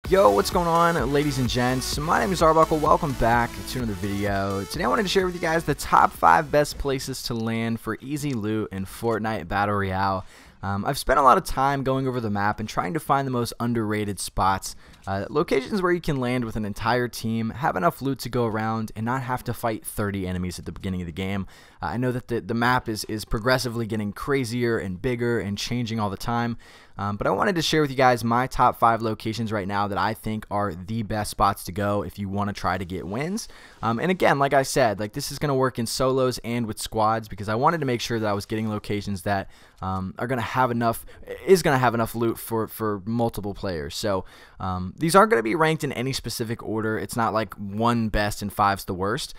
Yo, what's going on, ladies and gents? My name is Arbuckle. Welcome back to another video. Today I wanted to share with you guys the top 5 best places to land for easy loot in Fortnite Battle Royale. I've spent a lot of time going over the map and trying to find the most underrated spots, locations where you can land with an entire team, have enough loot to go around, and not have to fight 30 enemies at the beginning of the game. I know that the map is progressively getting crazier and bigger and changing all the time, but I wanted to share with you guys my top 5 locations right now that I think are the best spots to go if you want to try to get wins. And again, like I said, this is going to work in solos and with squads because I wanted to make sure that I was getting locations that are going to have enough loot for multiple players. So these aren't going to be ranked in any specific order. It's not like 1 best and 5's the worst.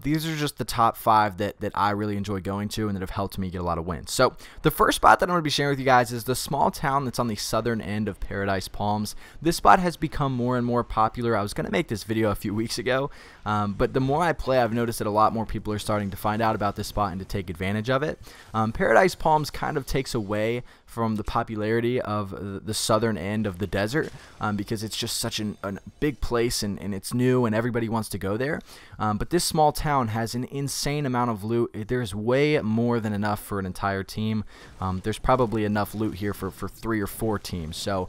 These are just the top 5 that I really enjoy going to and that have helped me get a lot of wins. So the first spot that I'm going to be sharing with you guys is the small town that's on the southern end of Paradise Palms. This spot has become more and more popular. I was going to make this video a few weeks ago, but the more I play, I've noticed that a lot more people are starting to find out about this spot and to take advantage of it. Paradise Palms kind of takes away from the popularity of the southern end of the desert because it's just such a big place and it's new and everybody wants to go there. But this small town has an insane amount of loot. There's way more than enough for an entire team. There's probably enough loot here for 3 or 4 teams. So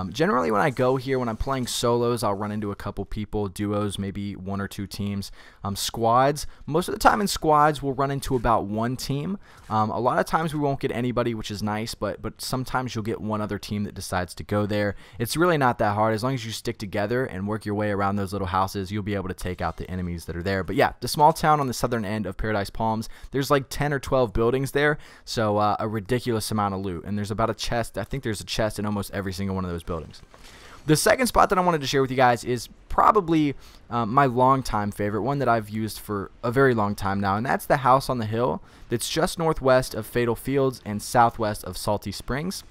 generally when I go here, when I'm playing solos, I'll run into a couple people, duos, maybe 1 or 2 teams. Squads, most of the time in squads we'll run into about 1 team. A lot of times we won't get anybody, which is nice, but sometimes you'll get 1 other team that decides to go there. It's really not that hard. As long as you stick together and work your way around those little houses, you'll be able to take out the enemies that are there. But yeah, the small town on the southern end of Paradise Palms, there's like 10 or 12 buildings there, so a ridiculous amount of loot. And there's about a chest. I think there's a chest in almost every single one of those buildings. The second spot that I wanted to share with you guys is probably my longtime favorite, one that I've used for a very long time now, and that's the house on the hill that's just northwest of Fatal Fields and southwest of Salty Springs.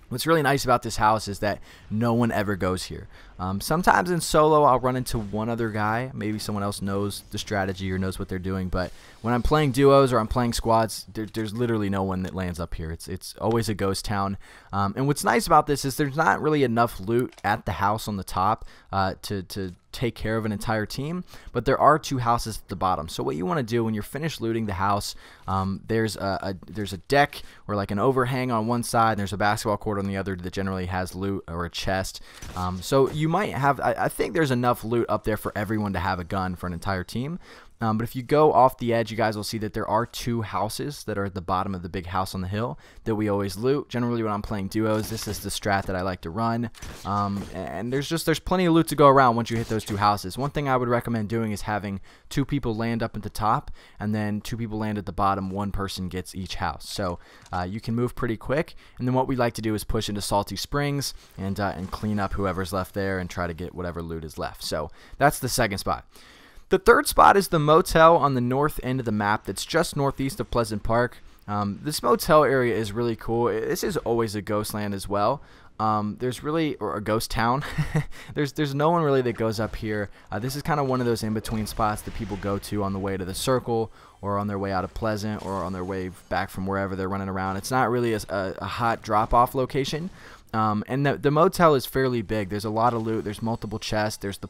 What's really nice about this house is that no one ever goes here. Sometimes in solo I'll run into 1 other guy, maybe someone else knows the strategy or knows what they're doing, but when I'm playing duos or I'm playing squads, there's literally no one that lands up here. It's always a ghost town. And what's nice about this is there's not really enough loot at the house on the top to take care of an entire team, but there are 2 houses at the bottom. So what you want to do when you're finished looting the house, there's a deck or like an overhang on one side, and there's a basketball court on the other that generally has loot or a chest. So you might have, I think there's enough loot up there for everyone to have a gun for an entire team. But if you go off the edge, you guys will see that there are 2 houses that are at the bottom of the big house on the hill that we always loot. Generally, when I'm playing duos, this is the strat that I like to run. And there's plenty of loot to go around once you hit those 2 houses. One thing I would recommend doing is having 2 people land up at the top, and then 2 people land at the bottom. 1 person gets each house, so you can move pretty quick. And then what we like to do is push into Salty Springs and clean up whoever's left there and try to get whatever loot is left. So that's the second spot. The third spot is the motel on the north end of the map that's just northeast of Pleasant Park. This motel area is really cool. This is always a ghost land as well. There's really, or a ghost town. there's no one really that goes up here. This is kind of one of those in-between spots that people go to on the way to the circle or on their way out of Pleasant or on their way back from wherever they're running around. It's not really a hot drop-off location. And the motel is fairly big. There's a lot of loot. There's multiple chests. There's the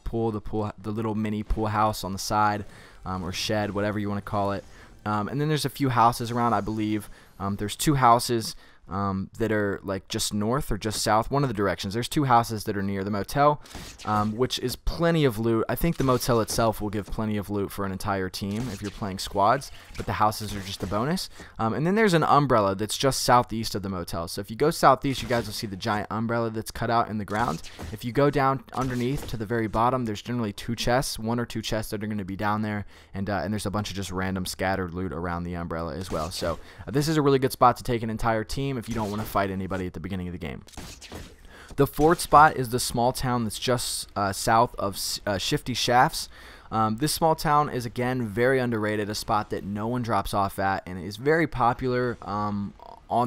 little mini pool house on the side, or shed, whatever you want to call it. And then there's a few houses around, I believe. There's 2 houses that are like just north or just south, one of the directions. There's 2 houses that are near the motel, which is plenty of loot. I think the motel itself will give plenty of loot for an entire team if you're playing squads, but the houses are just a bonus. And then there's an umbrella that's just southeast of the motel. So if you go southeast, you guys will see the giant umbrella that's cut out in the ground. If you go down underneath to the very bottom, there's generally 2 chests, 1 or 2 chests that are going to be down there, and there's a bunch of just random scattered loot around the umbrella as well. So this is a really good spot to take an entire team if you don't want to fight anybody at the beginning of the game. The fourth spot is the small town that's just south of Shifty Shafts. This small town is, again, very underrated, a spot that no one drops off at, and is very popular on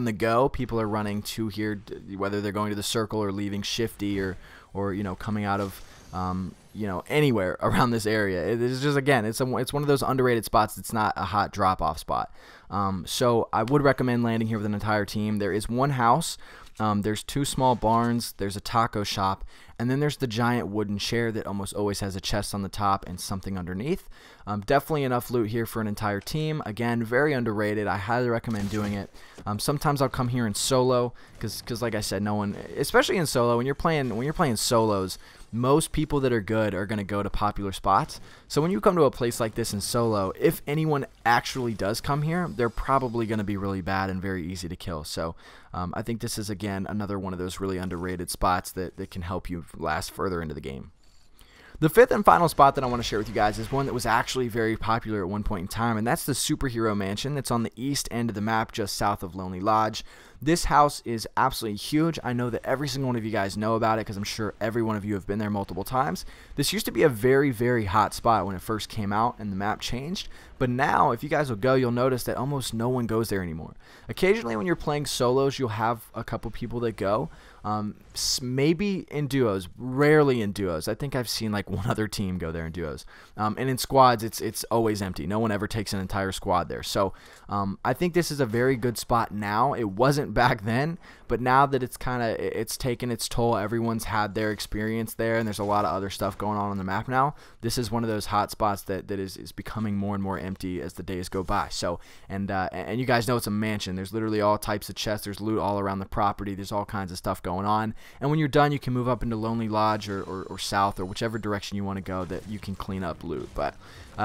the go. People are running to here, whether they're going to the circle or leaving Shifty or you know, coming out of you know, anywhere around this area. It is just, again, it's one of those underrated spots that's not a hot drop-off spot. So I would recommend landing here with an entire team. There is one house. There's 2 small barns, there's a taco shop, and then there's the giant wooden chair that almost always has a chest on the top and something underneath. Definitely enough loot here for an entire team. Again, very underrated. I highly recommend doing it. Sometimes I'll come here in solo because like I said, no one, especially in solo, when you're playing solos, most people that are good are going to go to popular spots. So when you come to a place like this in solo, if anyone actually does come here, they're probably going to be really bad and very easy to kill. So I think this is, again, another one of those really underrated spots that can help you last further into the game. The 5th and final spot that I want to share with you guys is one that was actually very popular at one point in time, and that's the Superhero Mansion that's on the east end of the map just south of Lonely Lodge. This house is absolutely huge. I know that every single one of you guys know about it because I'm sure every one of you have been there multiple times. This used to be a very, very hot spot when it first came out and the map changed, but now if you guys will go, you'll notice that almost no one goes there anymore. Occasionally when you're playing solos, you'll have a couple people that go, maybe in duos, rarely in duos. I think I've seen like one other team go there in duos, and in squads it's always empty. No one ever takes an entire squad there. So I think this is a very good spot now. It wasn't back then, but now that it's taken its toll, everyone's had their experience there, and there's a lot of other stuff going on the map now. This is one of those hot spots that is becoming more and more empty as the days go by. So and you guys know it's a mansion. There's literally all types of chests. There's loot all around the property. There's all kinds of stuff going on, and when you're done, you can move up into Lonely Lodge or south or whichever direction you want to go that you can clean up loot. But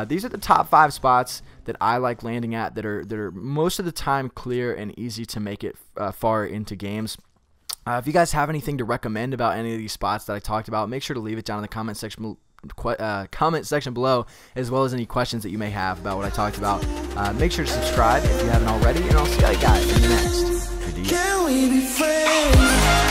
these are the top 5 spots that I like landing at that are most of the time clear and easy to make it far into games. If you guys have anything to recommend about any of these spots that I talked about, make sure to leave it down in the comment section below, as well as any questions that you may have about what I talked about. Make sure to subscribe if you haven't already, and I'll see you guys in the next video. Can we be friends?